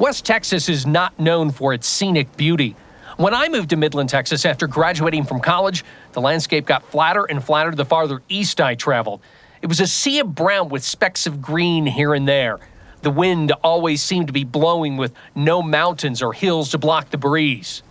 West Texas is not known for its scenic beauty. When I moved to Midland, Texas after graduating from college, the landscape got flatter and flatter the farther east I traveled. It was a sea of brown with specks of green here and there. The wind always seemed to be blowing with no mountains or hills to block the breeze.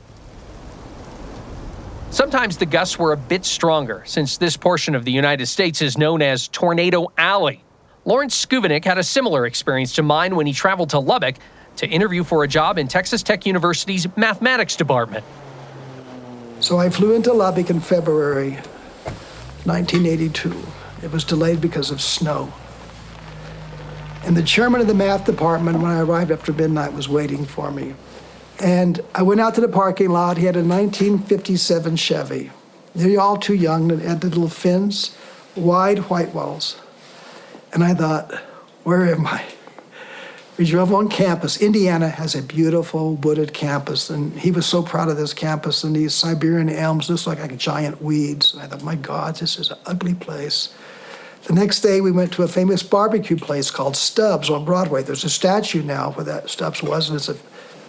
Sometimes the gusts were a bit stronger, since this portion of the United States is known as Tornado Alley. Lawrence Skuvinik had a similar experience to mine when he traveled to Lubbock to interview for a job in Texas Tech University's mathematics department. So I flew into Lubbock in February 1982. It was delayed because of snow. And the chairman of the math department, when I arrived after midnight, was waiting for me. And I went out to the parking lot. He had a 1957 Chevy. They're all too young. It had the little fins, wide white walls. And I thought, where am I? We drove on campus. Indiana has a beautiful wooded campus, and he was so proud of this campus, and these Siberian elms look like giant weeds. And I thought, my God, this is an ugly place. The next day, we went to a famous barbecue place called Stubbs on Broadway. There's a statue now where that Stubbs was, and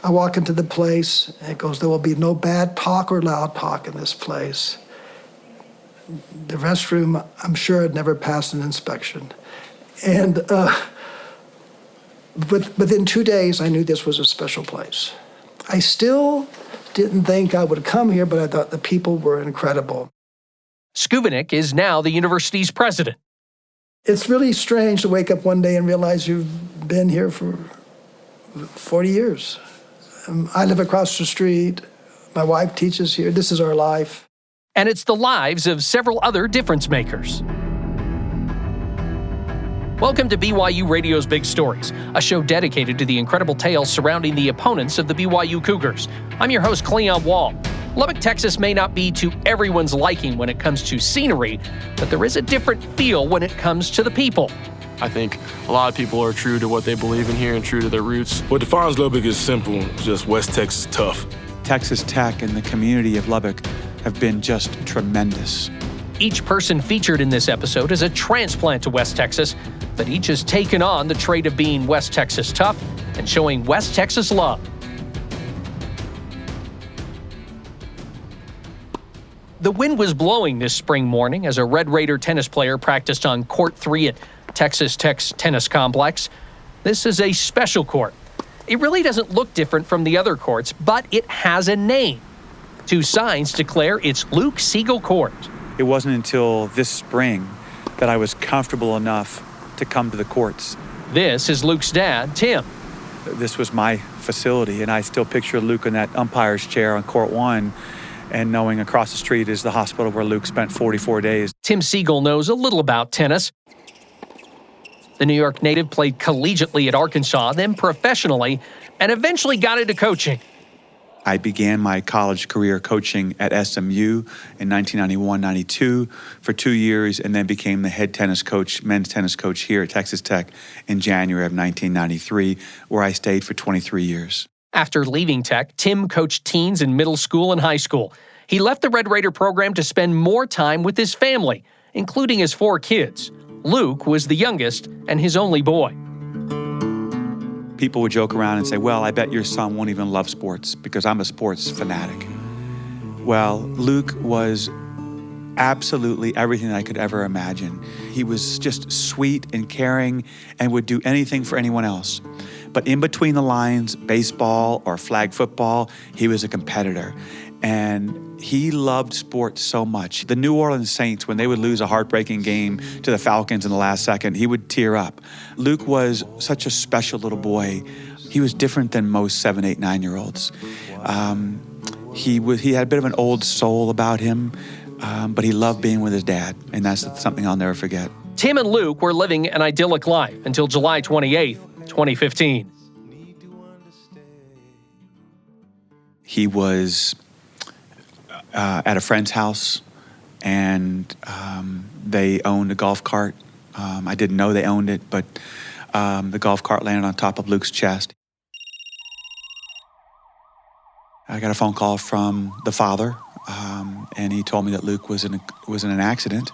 I walk into the place, and it goes, there will be no bad talk or loud talk in this place. The restroom, I'm sure, had never passed an inspection. And within 2 days, I knew this was a special place. I still didn't think I would come here, but I thought the people were incredible. Skuvinik is now the university's president. It's really strange to wake up one day and realize you've been here for 40 years. I live across the street. My wife teaches here. This is our life. And it's the lives of several other difference makers. Welcome to BYU Radio's Big Stories, a show dedicated to the incredible tales surrounding the opponents of the BYU Cougars. I'm your host, Cleon Wall. Lubbock, Texas may not be to everyone's liking when it comes to scenery, but there is a different feel when it comes to the people. I think a lot of people are true to what they believe in here and true to their roots. What defines Lubbock is simple, just West Texas tough. Texas Tech and the community of Lubbock have been just tremendous. Each person featured in this episode is a transplant to West Texas, but each has taken on the trait of being West Texas tough and showing West Texas love. The wind was blowing this spring morning as a Red Raider tennis player practiced on Court 3 at Texas Tech's tennis complex. This is a special court. It really doesn't look different from the other courts, but it has a name. Two signs declare it's Luke Siegel Court. It wasn't until this spring that I was comfortable enough to come to the courts. This is Luke's dad, Tim. This was my facility, and I still picture Luke in that umpire's chair on Court 1, and knowing across the street is the hospital where Luke spent 44 days. Tim Siegel knows a little about tennis. The New York native played collegiately at Arkansas, then professionally, and eventually got into coaching. I began my college career coaching at SMU in 1991-92 for 2 years, and then became the head tennis coach, men's tennis coach here at Texas Tech in January of 1993, where I stayed for 23 years. After leaving Tech, Tim coached teens in middle school and high school. He left the Red Raider program to spend more time with his family, including his 4 kids. Luke was the youngest and his only boy. People would joke around and say, well, I bet your son won't even love sports because I'm a sports fanatic. Well, Luke was absolutely everything I could ever imagine. He was just sweet and caring and would do anything for anyone else. But in between the lines, baseball or flag football, he was a competitor. And he loved sports so much. The New Orleans Saints, when they would lose a heartbreaking game to the Falcons in the last second, he would tear up. Luke was such a special little boy. He was different than most 7, 8, 9-year-olds. He had a bit of an old soul about him, but he loved being with his dad, and that's something I'll never forget. Tim and Luke were living an idyllic life until July 28th, 2015. He was at a friend's house, and they owned a golf cart. I didn't know they owned it, but the golf cart landed on top of Luke's chest. I got a phone call from the father, and he told me that Luke was in an accident.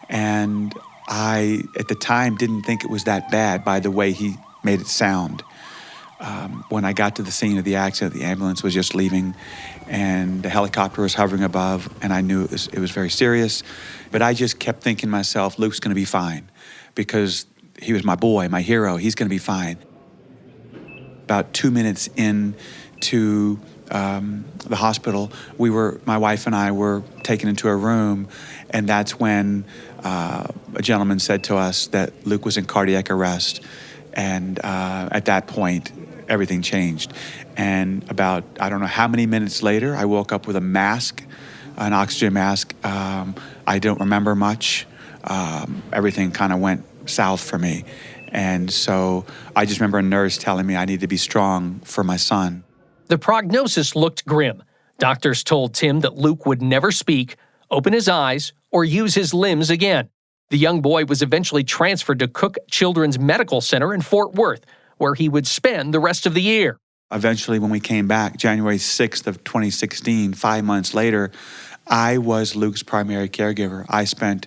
And I, at the time, didn't think it was that bad by the way he made it sound. When I got to the scene of the accident, the ambulance was just leaving and the helicopter was hovering above, and I knew it was very serious. But I just kept thinking to myself, Luke's going to be fine, because he was my boy, my hero. He's going to be fine. About 2 minutes into the hospital, my wife and I were taken into a room, and that's when a gentleman said to us that Luke was in cardiac arrest. And at that point, everything changed. And about, I don't know how many minutes later, I woke up with a mask, an oxygen mask. I don't remember much. Everything kind of went south for me. And so I just remember a nurse telling me I need to be strong for my son. The prognosis looked grim. Doctors told Tim that Luke would never speak, open his eyes, or use his limbs again. The young boy was eventually transferred to Cook Children's Medical Center in Fort Worth, where he would spend the rest of the year. Eventually, when we came back, January 6th of 2016, 5 months later, I was Luke's primary caregiver. I spent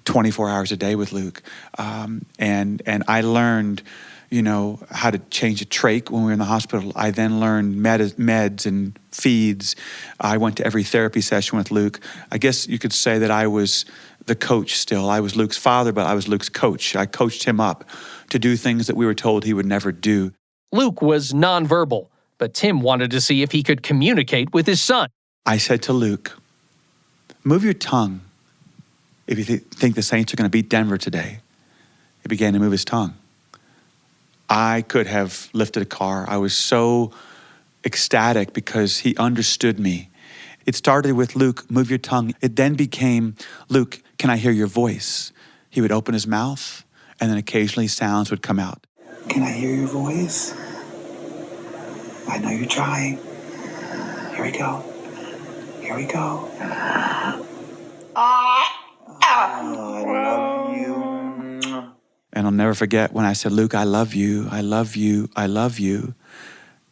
24 hours a day with Luke. And I learned, how to change a trach when we were in the hospital. I then learned meds and feeds. I went to every therapy session with Luke. I guess you could say that I was the coach still. I was Luke's father, but I was Luke's coach. I coached him up to do things that we were told he would never do. Luke was nonverbal, but Tim wanted to see if he could communicate with his son. I said to Luke, move your tongue if you think the Saints are going to beat Denver today. He began to move his tongue. I could have lifted a car. I was so ecstatic because he understood me. It started with, Luke, move your tongue. It then became, Luke, can I hear your voice? He would open his mouth, and then occasionally sounds would come out. Can I hear your voice? I know you're trying. Here we go. Here we go. Oh, I love you. And I'll never forget when I said, Luke, I love you, I love you, I love you.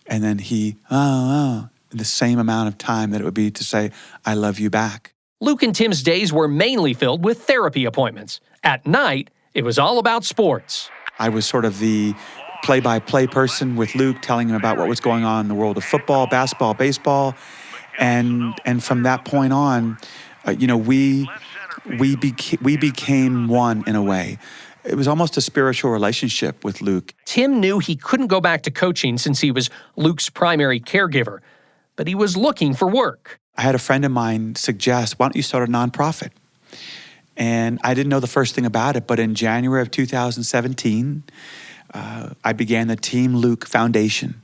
And then he, the same amount of time that it would be to say, I love you back. Luke and Tim's days were mainly filled with therapy appointments. At night, it was all about sports. I was sort of the play-by-play person with Luke, telling him about what was going on in the world of football, basketball, baseball. And from that point on, we became one in a way. It was almost a spiritual relationship with Luke. Tim knew he couldn't go back to coaching since he was Luke's primary caregiver, but he was looking for work. I had a friend of mine suggest, why don't you start a nonprofit? And I didn't know the first thing about it, but in January of 2017, I began the Team Luke Foundation.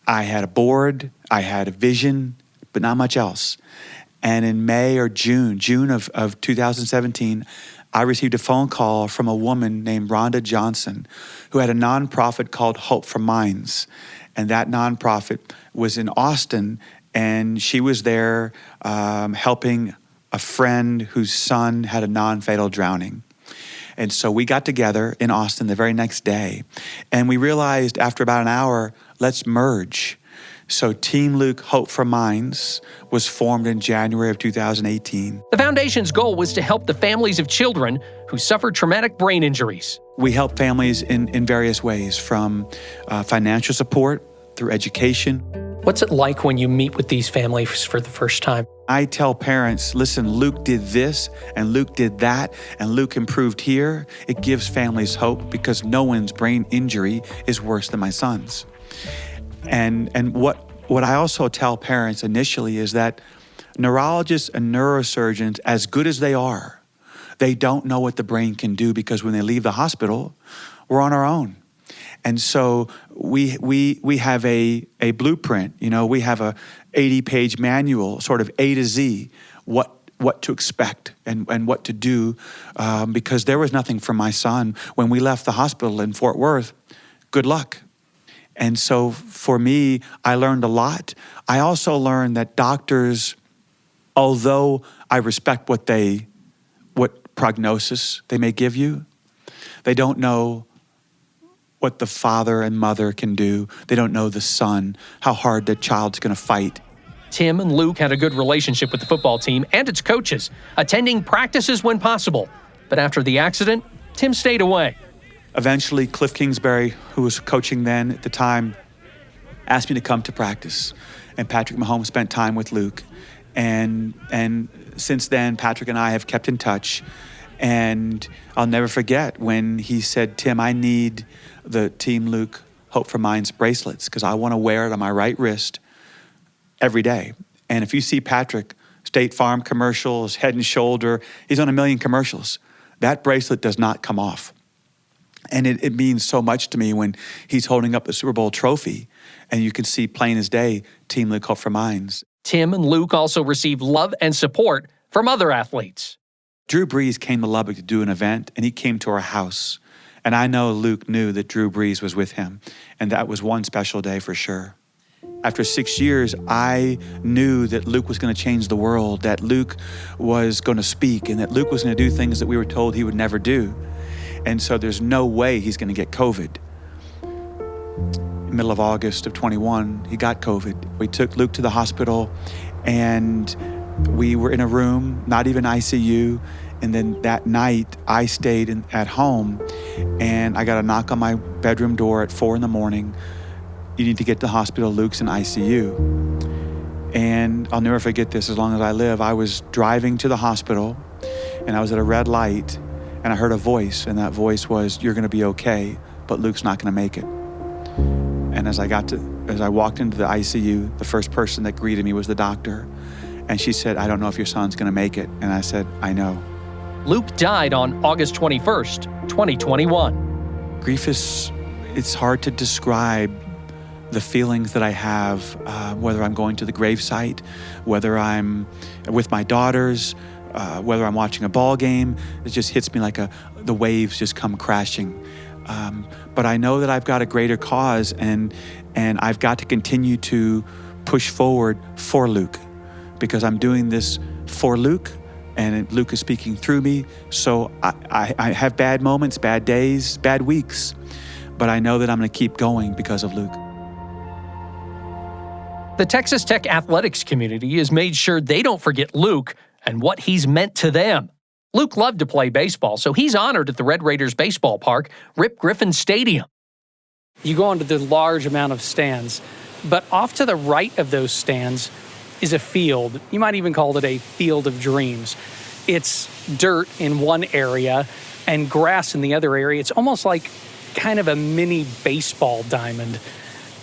I had a board, I had a vision, but not much else. And in May or June of 2017, I received a phone call from a woman named Rhonda Johnson, who had a nonprofit called Hope for Minds. And that nonprofit was in Austin, and she was there helping a friend whose son had a non-fatal drowning. And so we got together in Austin the very next day, and we realized after about an hour, let's merge. So Team Luke Hope for Minds was formed in January of 2018. The foundation's goal was to help the families of children who suffered traumatic brain injuries. We help families in various ways, from financial support through education. What's it like when you meet with these families for the first time? I tell parents, listen, Luke did this and Luke did that and Luke improved here. It gives families hope because no one's brain injury is worse than my son's. And what I also tell parents initially is that neurologists and neurosurgeons, as good as they are, they don't know what the brain can do, because when they leave the hospital, we're on our own. And so we have a blueprint, we have a 80-page manual, sort of A to Z, what to expect and what to do, because there was nothing for my son when we left the hospital in Fort Worth. Good luck. And so for me, I learned a lot. I also learned that doctors, although I respect what prognosis they may give you, they don't know what the father and mother can do. They don't know the son, how hard the child's going to fight. Tim and Luke had a good relationship with the football team and its coaches, attending practices when possible. But after the accident, Tim stayed away. Eventually, Cliff Kingsbury, who was coaching then at the time, asked me to come to practice. And Patrick Mahomes spent time with Luke. And since then, Patrick and I have kept in touch. And I'll never forget when he said, Tim, I need the Team Luke Hope for Minds bracelets because I want to wear it on my right wrist every day. And if you see Patrick, State Farm commercials, Head and Shoulder, he's on 1 million commercials. That bracelet does not come off. And it means so much to me when he's holding up the Super Bowl trophy and you can see plain as day, Team Luke Hope for Minds. Tim and Luke also received love and support from other athletes. Drew Brees came to Lubbock to do an event, and he came to our house. And I know Luke knew that Drew Brees was with him, and that was one special day for sure. After 6 years, I knew that Luke was going to change the world, that Luke was going to speak, and that Luke was going to do things that we were told he would never do. And so there's no way he's going to get COVID. In the middle of August of 21, he got COVID. We took Luke to the hospital, and we were in a room, not even ICU. And then that night, I stayed at home, and I got a knock on my bedroom door at 4 a.m. You need to get to the hospital, Luke's in ICU. And I'll never forget this as long as I live. I was driving to the hospital, and I was at a red light, and I heard a voice, and that voice was, you're gonna be okay, but Luke's not gonna make it. And as I walked into the ICU, the first person that greeted me was the doctor. And she said, I don't know if your son's gonna make it. And I said, I know. Luke died on August 21st, 2021. Grief it's hard to describe the feelings that I have, whether I'm going to the gravesite, whether I'm with my daughters, whether I'm watching a ball game. It just hits me like the waves just come crashing. But I know that I've got a greater cause, and I've got to continue to push forward for Luke, because I'm doing this for Luke, and Luke is speaking through me. So I have bad moments, bad days, bad weeks, but I know that I'm going to keep going because of Luke. The Texas Tech athletics community has made sure they don't forget Luke and what he's meant to them. Luke loved to play baseball, so he's honored at the Red Raiders baseball park, Rip Griffin Stadium. You go onto the large amount of stands, but off to the right of those stands is a field. You might even call it a field of dreams. It's dirt in one area and grass in the other area. It's almost like kind of a mini baseball diamond.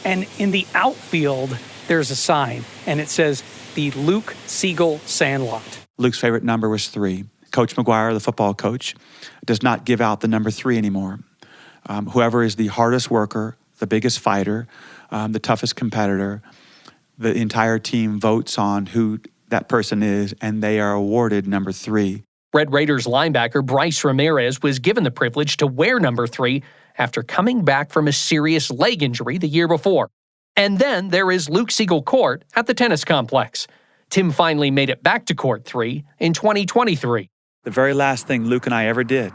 And in the outfield, there's a sign, and it says, the Luke Siegel Sandlot. Luke's favorite number was 3. Coach McGuire, the football coach, does not give out the number 3 anymore. Whoever is the hardest worker, the biggest fighter, the toughest competitor, the entire team votes on who that person is, and they are awarded number 3. Red Raiders linebacker Bryce Ramirez was given the privilege to wear number 3 after coming back from a serious leg injury the year before. And then there is Luke Siegel Court at the tennis complex. Tim finally made it back to Court 3 in 2023. The very last thing Luke and I ever did,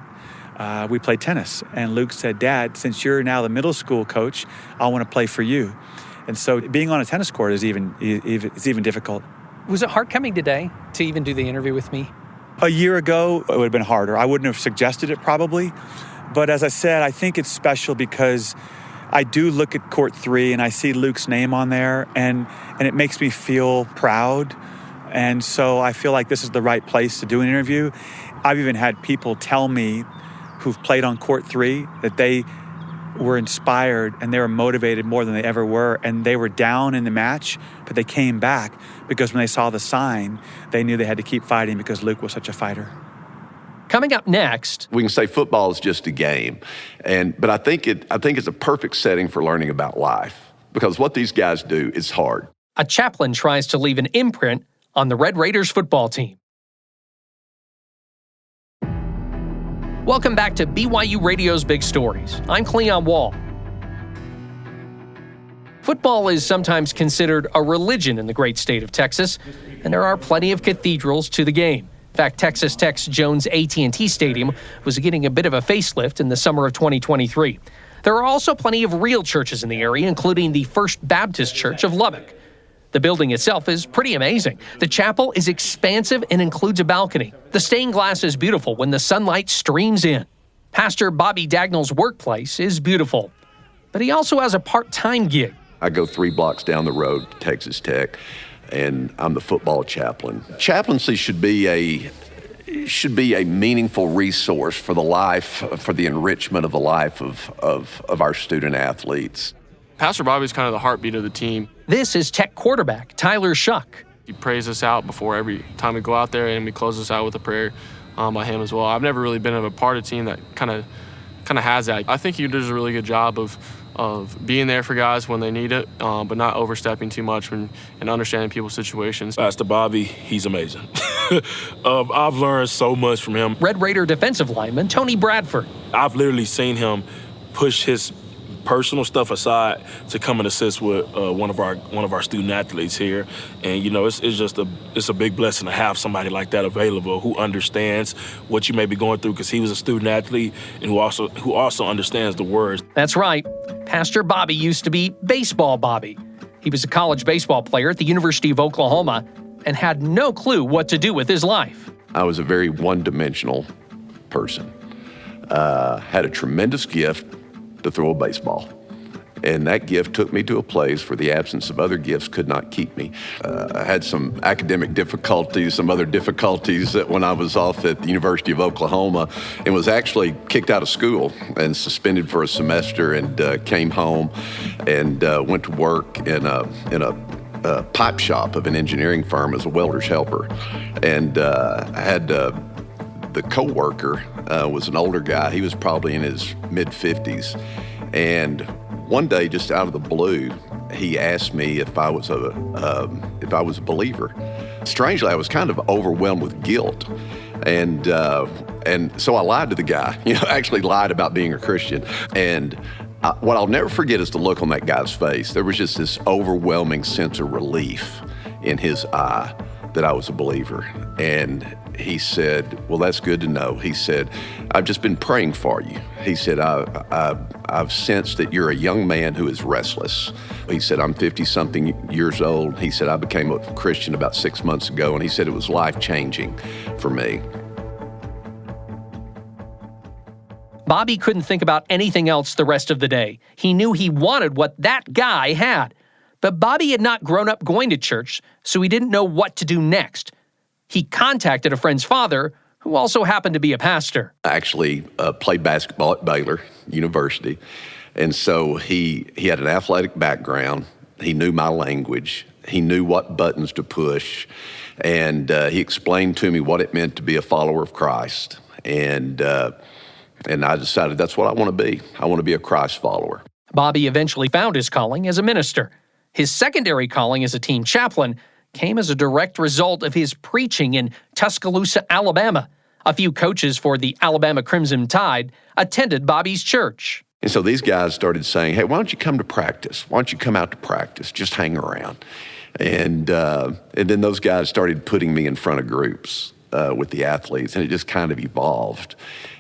we played tennis. And Luke said, Dad, since you're now the middle school coach, I want to play for you. And so being on a tennis court is even difficult. Was it hard coming today to even do the interview with me? A year ago, it would have been harder. I wouldn't have suggested it probably. But as I said, I think it's special because I do look at Court 3 and I see Luke's name on there, and it makes me feel proud. And so I feel like this is the right place to do an interview. I've even had people tell me who've played on Court 3 that they were inspired and they were motivated more than they ever were, and they were down in the match, but they came back because when they saw the sign, they knew they had to keep fighting because Luke was such a fighter. Coming up next, we can say football is just a game, but I think it's a perfect setting for learning about life, because what these guys do is hard. a chaplain tries to leave an imprint on the Red Raiders football team. Welcome back to BYU Radio's Big Stories. I'm Cleon Wall. Football is sometimes considered a religion in the great state of Texas, and there are plenty of cathedrals to the game. In fact, Texas Tech's Jones AT&T Stadium was getting a bit of a facelift in the summer of 2023. There are also plenty of real churches in the area, including the First Baptist Church of Lubbock. The building itself is pretty amazing. The chapel is expansive and includes a balcony. The stained glass is beautiful when the sunlight streams in. Pastor Bobby Dagnel's workplace is beautiful, but he also has a part-time gig. I go 3 blocks down the road to Texas Tech, and I'm the football chaplain. Chaplaincy should be a meaningful resource for the life, for the enrichment of the life of our student athletes. Pastor Bobby's kind of the heartbeat of the team. This is Tech quarterback Tyler Shough. He prays us out before every time we go out there, and we close us out with a prayer by him as well. I've never really been a part of a team that kind of has that. I think he does a really good job of being there for guys when they need it, but not overstepping too much and understanding people's situations. Pastor Bobby, he's amazing. I've learned so much from him. Red Raider defensive lineman Tony Bradford. I've literally seen him push his personal stuff aside to come and assist with one of our student athletes here, and it's a big blessing to have somebody like that available who understands what you may be going through, because he was a student athlete and who also understands the words. That's right. Pastor Bobby used to be Baseball Bobby. He was a college baseball player at the University of Oklahoma and had no clue what to do with his life. I was a very one-dimensional person. Had a tremendous gift to throw a baseball. And that gift took me to a place where the absence of other gifts could not keep me. I had some academic difficulties, some other difficulties when I was off at the University of Oklahoma, and was actually kicked out of school and suspended for a semester, and came home and went to work in a pipe shop of an engineering firm as a welder's helper. And I had the co-worker was an older guy. He was probably in his mid-50s. And one day, just out of the blue, he asked me if I was a believer. Strangely, I was kind of overwhelmed with guilt. And so I lied to the guy, actually lied about being a Christian. And what I'll never forget is the look on that guy's face. There was just this overwhelming sense of relief in his eye that I was a believer. And he said, "Well, that's good to know." He said, "I've just been praying for you." He said, I've sensed that you're a young man who is restless. He said, "I'm 50-something years old." He said, "I became a Christian about 6 months ago." And he said, "It was life-changing for me." Bobby couldn't think about anything else the rest of the day. He knew he wanted what that guy had. But Bobby had not grown up going to church, so he didn't know what to do next. He contacted a friend's father, who also happened to be a pastor. I actually played basketball at Baylor University, and so he had an athletic background. He knew my language. He knew what buttons to push, and he explained to me what it meant to be a follower of Christ. And I decided that's what I want to be. I want to be a Christ follower. Bobby eventually found his calling as a minister. His secondary calling as a team chaplain came as a direct result of his preaching in Tuscaloosa, Alabama. A few coaches for the Alabama Crimson Tide attended Bobby's church. And so these guys started saying, "Hey, why don't you come to practice? Why don't you come out to practice? Just hang around." And then those guys started putting me in front of groups with the athletes, and it just kind of evolved.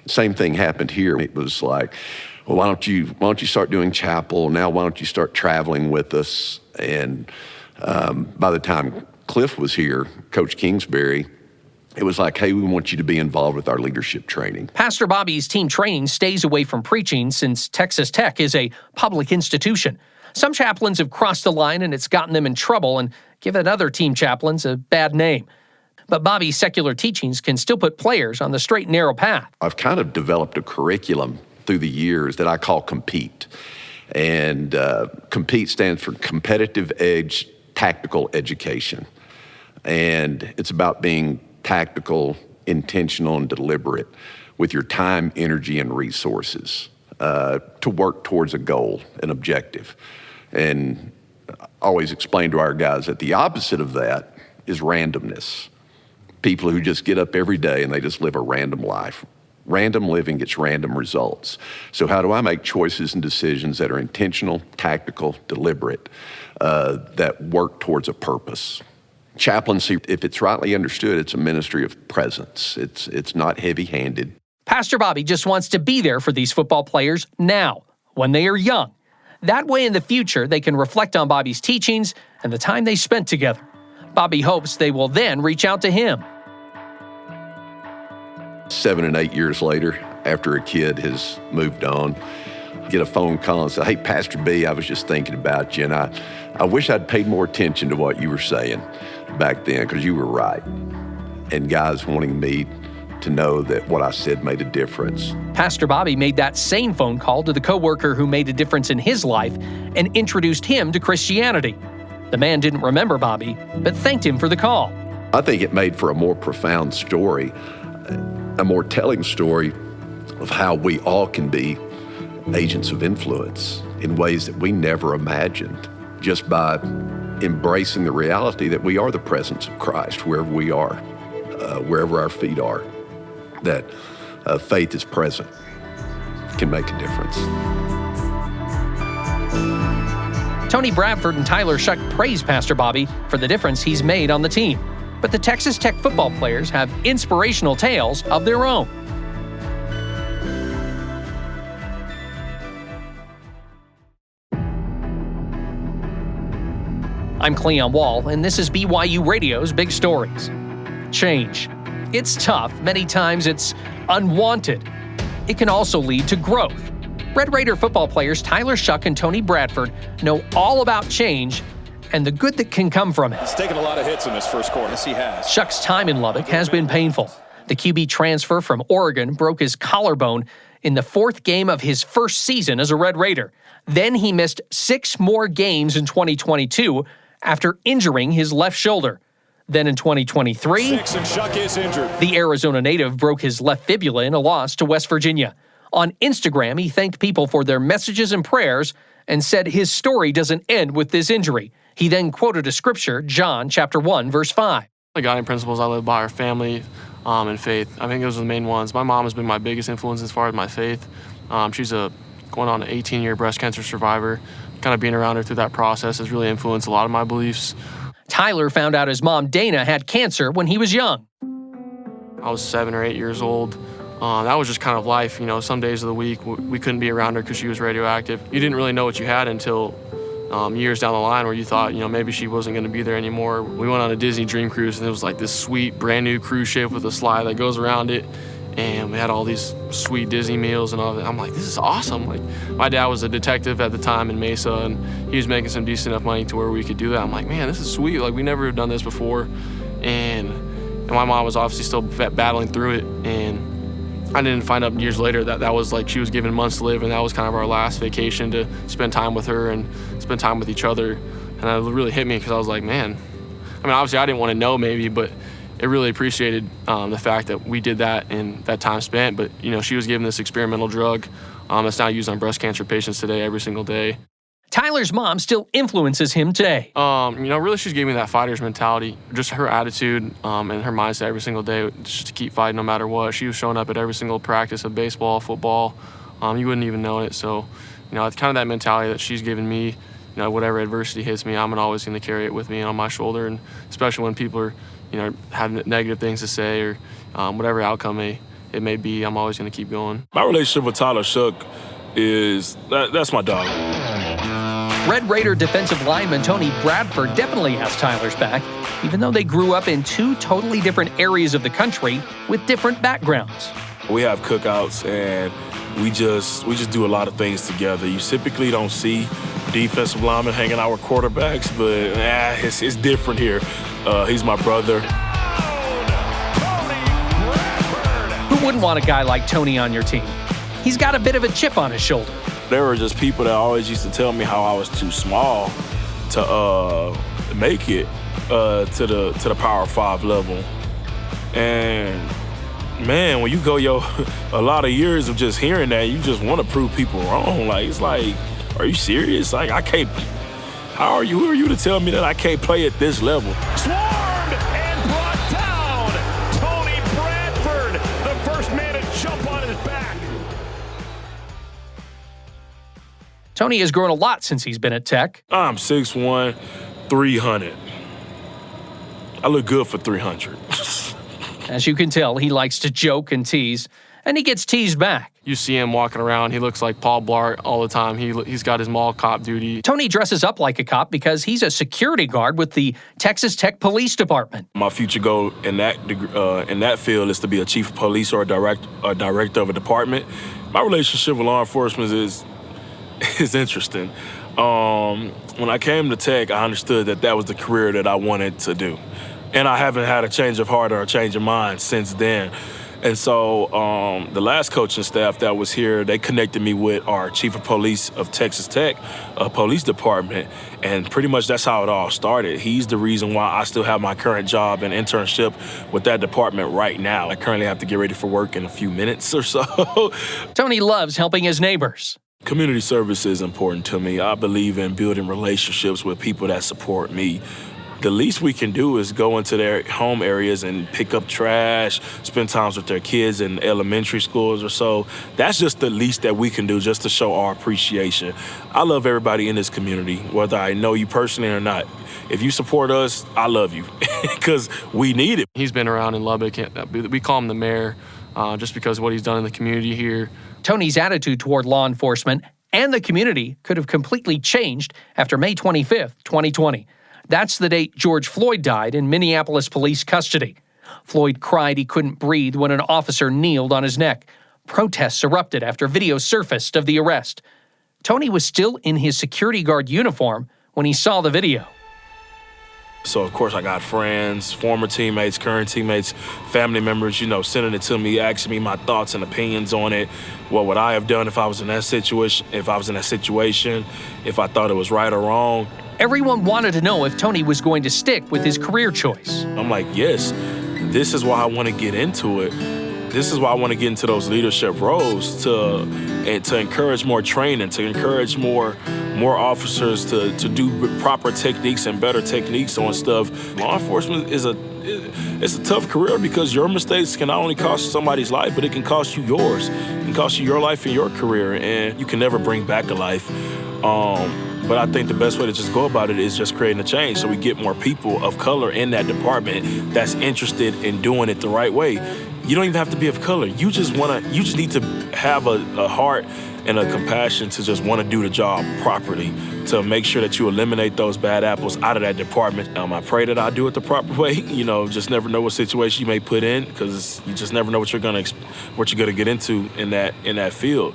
Same thing happened here. It was like, "Well, why don't you start doing chapel? Now why don't you start traveling with us?" And by the time Cliff was here, Coach Kingsbury, it was like, "Hey, we want you to be involved with our leadership training." Pastor Bobby's team training stays away from preaching since Texas Tech is a public institution. Some chaplains have crossed the line and it's gotten them in trouble and given other team chaplains a bad name. But Bobby's secular teachings can still put players on the straight and narrow path. I've kind of developed a curriculum through the years that I call COMPETE. And COMPETE stands for Competitive Edge Tactical Education. And it's about being tactical, intentional, and deliberate with your time, energy, and resources to work towards a goal, an objective. And I always explain to our guys that the opposite of that is randomness. People who just get up every day and they just live a random life. Random living gets random results. So how do I make choices and decisions that are intentional, tactical, deliberate, that work towards a purpose? Chaplaincy, if it's rightly understood, it's a ministry of presence. It's not heavy-handed. Pastor Bobby just wants to be there for these football players now, when they are young. That way in the future, they can reflect on Bobby's teachings and the time they spent together. Bobby hopes they will then reach out to him. 7 and 8 years later, after a kid has moved on. Get a phone call and say, hey, Pastor B, I was just thinking about you, and I wish I'd paid more attention to what you were saying back then, because you were right. And guys wanting me to know that what I said made a difference. Pastor Bobby made that same phone call to the coworker who made a difference in his life and introduced him to Christianity. The man didn't remember Bobby, but thanked him for the call. I think it made for a more profound story, a more telling story of how we all can be agents of influence in ways that we never imagined, just by embracing the reality that we are the presence of Christ wherever we are, wherever our feet are, that faith is present, can make a difference. Tony Bradford and Tyler Shough praise Pastor Bobby for the difference he's made on the team. But the Texas Tech football players have inspirational tales of their own. I'm Cleon Wall, and this is BYU Radio's Big Stories. Change. It's tough. Many times it's unwanted. It can also lead to growth. Red Raider football players Tyler Shough and Tony Bradford know all about change and the good that can come from it. He's taken a lot of hits in this first quarter. Yes, he has. Shough's time in Lubbock has been painful. The QB transfer from Oregon broke his collarbone in the fourth game of his first season as a Red Raider. Then he missed 6 more games in 2022 after injuring his left shoulder. Then in 2023, 6 and Shough is injured. The Arizona native broke his left fibula in a loss to West Virginia. On Instagram, he thanked people for their messages and prayers and said his story doesn't end with this injury. He then quoted a scripture, John chapter 1, verse 5. The guiding principles I live by are family and faith. I think those are the main ones. My mom has been my biggest influence as far as my faith. She's going on an 18-year breast cancer survivor. Kind of being around her through that process has really influenced a lot of my beliefs. Tyler found out his mom, Dana, had cancer when he was young. I was 7 or 8 years old. That was just kind of life. You know, some days of the week we couldn't be around her because she was radioactive. You didn't really know what you had until years down the line where you thought, you know, maybe she wasn't going to be there anymore. We went on a Disney Dream Cruise, and it was like this sweet, brand new cruise ship with a slide that goes around it. And we had all these sweet Disney meals and all that. I'm like, this is awesome. Like, my dad was a detective at the time in Mesa, and he was making some decent enough money to where we could do that. I'm like, man, this is sweet. Like, we never have done this before. And my mom was obviously still battling through it. And I didn't find out years later that was like she was given months to live, and that was kind of our last vacation to spend time with her and spend time with each other. And it really hit me because I was like, man, I mean, obviously I didn't want to know maybe, but it really appreciated the fact that we did that and that time spent. But, you know, she was given this experimental drug that's now used on breast cancer patients today every single day. Tyler's mom still influences him today. You know, really she's giving me that fighter's mentality, just her attitude and her mindset every single day, just to keep fighting no matter what. She was showing up at every single practice of baseball, football. You wouldn't even know it. So, you know, it's kind of that mentality that she's given me. You know, whatever adversity hits me, I'm always going to carry it with me on my shoulder, and especially when people are, you know, have negative things to say or whatever outcome it may be, I'm always going to keep going. My relationship with Tyler Shough is that's my dog. Red Raider defensive lineman Tony Bradford definitely has Tyler's back, even though they grew up in 2 totally different areas of the country with different backgrounds. We have cookouts, and we just do a lot of things together. You typically don't see defensive linemen hanging out with quarterbacks, but it's different here. He's my brother. Who wouldn't want a guy like Tony on your team? He's got a bit of a chip on his shoulder. There were just people that always used to tell me how I was too small to make it to the Power 5 level. And man, when you go a lot of years of just hearing that, you just want to prove people wrong. Like, it's like, are you serious? Like, I can't. Who are you to tell me that I can't play at this level? Swarmed and brought down. Tony Bradford, the first man to jump on his back. Tony has grown a lot since he's been at Tech. I'm 6'1", 300. I look good for 300. As you can tell, he likes to joke and tease. and he gets teased back. You see him walking around, he looks like Paul Blart all the time. He's got his mall cop duty. Tony dresses up like a cop because he's a security guard with the Texas Tech Police Department. My future goal in that field is to be a chief of police or a director of a department. My relationship with law enforcement is interesting. When I came to Tech, I understood that was the career that I wanted to do. And I haven't had a change of heart or a change of mind since then. And so the last coaching staff that was here, they connected me with our chief of police of Texas Tech Police Department. And pretty much that's how it all started. He's the reason why I still have my current job and internship with that department right now. I currently have to get ready for work in a few minutes or so. Tony loves helping his neighbors. Community service is important to me. I believe in building relationships with people that support me. The least we can do is go into their home areas and pick up trash, spend times with their kids in elementary schools or so. That's just the least that we can do just to show our appreciation. I love everybody in this community, whether I know you personally or not. If you support us, I love you because we need it. He's been around in Lubbock. We call him the mayor just because of what he's done in the community here. Tony's attitude toward law enforcement and the community could have completely changed after May 25th, 2020. That's the date George Floyd died in Minneapolis police custody. Floyd cried he couldn't breathe when an officer kneeled on his neck. Protests erupted after video surfaced of the arrest. Tony was still in his security guard uniform when he saw the video. So, of course, I got friends, former teammates, current teammates, family members, sending it to me, asking me my thoughts and opinions on it. What would I have done if I was in that situation, if I thought it was right or wrong. Everyone wanted to know if Tony was going to stick with his career choice. I'm like, yes, this is why I want to get into it. This is why I want to get into those leadership roles to encourage more training, to encourage more officers to do proper techniques and better techniques on stuff. Law enforcement is a tough career because your mistakes can not only cost somebody's life, but it can cost you yours. It can cost you your life and your career, and you can never bring back a life. But I think the best way to just go about it is just creating a change so we get more people of color in that department that's interested in doing it the right way. You don't even have to be of color. You just need to have a heart and a compassion to just want to do the job properly, to make sure that you eliminate those bad apples out of that department. I pray that I do it the proper way. Just never know what situation you may put in because you just never know what you're gonna get into in that field.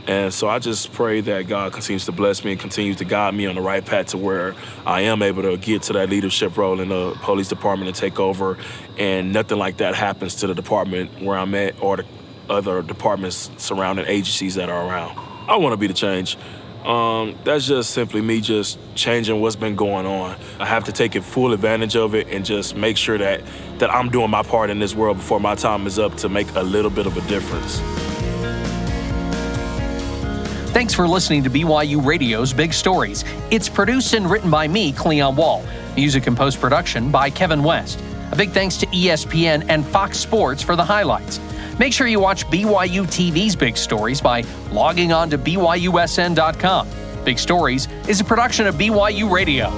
And so I just pray that God continues to bless me and continues to guide me on the right path to where I am able to get to that leadership role in the police department and take over, and nothing like that happens to the department where I'm at or the other departments surrounding agencies that are around. I want to be the change. That's just simply me just changing what's been going on. I have to take full advantage of it and just make sure that I'm doing my part in this world before my time is up to make a little bit of a difference. Thanks for listening to BYU Radio's Big Stories. It's produced and written by me, Cleon Wall. Music and post-production by Kevin West. A big thanks to ESPN and Fox Sports for the highlights. Make sure you watch BYUTV's Big Stories by logging on to BYUSN.com. Big Stories is a production of BYU Radio.